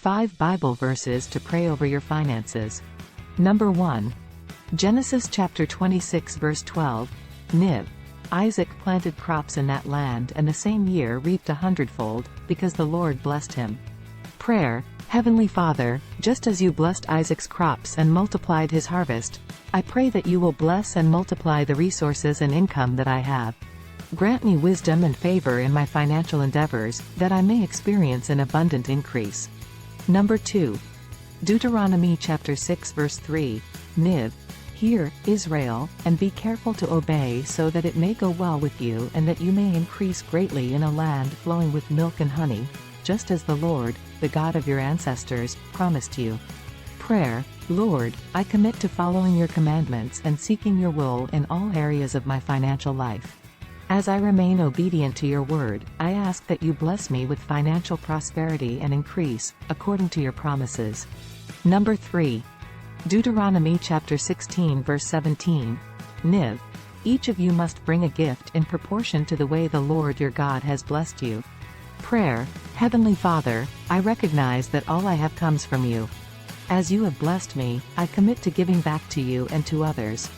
5 Bible verses to pray over your finances. Number 1. Genesis chapter 26 verse 12. Niv. Isaac planted crops in that land and the same year reaped 100-fold, because the Lord blessed him. Prayer. Heavenly Father, just as you blessed Isaac's crops and multiplied his harvest, I pray that you will bless and multiply the resources and income that I have. Grant me wisdom and favor in my financial endeavors, that I may experience an abundant increase. Number 2. Deuteronomy chapter 6 verse 3. Niv. Hear, Israel, and be careful to obey, so that it may go well with you and that you may increase greatly in a land flowing with milk and honey, just as the Lord, the God of your ancestors, promised you. Prayer. Lord, I commit to following your commandments and seeking your will in all areas of my financial life. As I remain obedient to your word, I ask that you bless me with financial prosperity and increase, according to your promises. Number 3. Deuteronomy chapter 16 verse 17. Niv. Each of you must bring a gift in proportion to the way the Lord your God has blessed you. Prayer. Heavenly Father, I recognize that all I have comes from you. As you have blessed me, I commit to giving back to you and to others.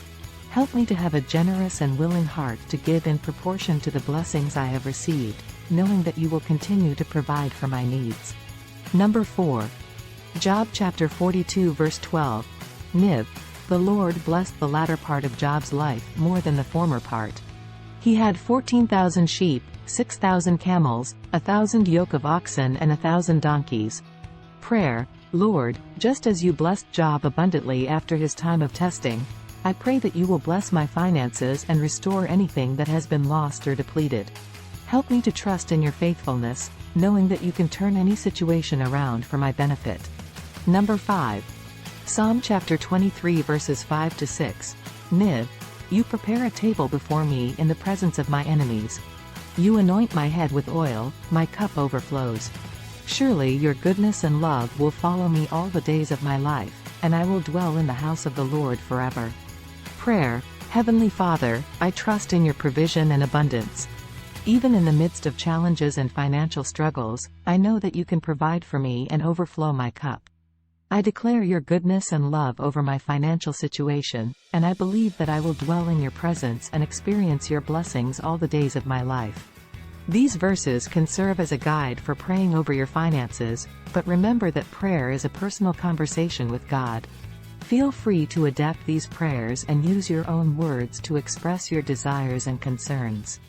Help me to have a generous and willing heart to give in proportion to the blessings I have received, knowing that you will continue to provide for my needs. Number 4. Job chapter 42 verse 12. Niv. The Lord blessed the latter part of Job's life more than the former part. He had 14,000 sheep, 6,000 camels, 1,000 yoke of oxen and 1,000 donkeys. Prayer. Lord, just as you blessed Job abundantly after his time of testing, I pray that you will bless my finances and restore anything that has been lost or depleted. Help me to trust in your faithfulness, knowing that you can turn any situation around for my benefit. Number 5. Psalm chapter 23 verses 5 to 6. Niv. You prepare a table before me in the presence of my enemies. You anoint my head with oil, my cup overflows. Surely your goodness and love will follow me all the days of my life, and I will dwell in the house of the Lord forever. Prayer. Heavenly Father, I trust in your provision and abundance. Even in the midst of challenges and financial struggles, I know that you can provide for me and overflow my cup. I declare your goodness and love over my financial situation, and I believe that I will dwell in your presence and experience your blessings all the days of my life. These verses can serve as a guide for praying over your finances, but remember that prayer is a personal conversation with God. Feel free to adapt these prayers and use your own words to express your desires and concerns.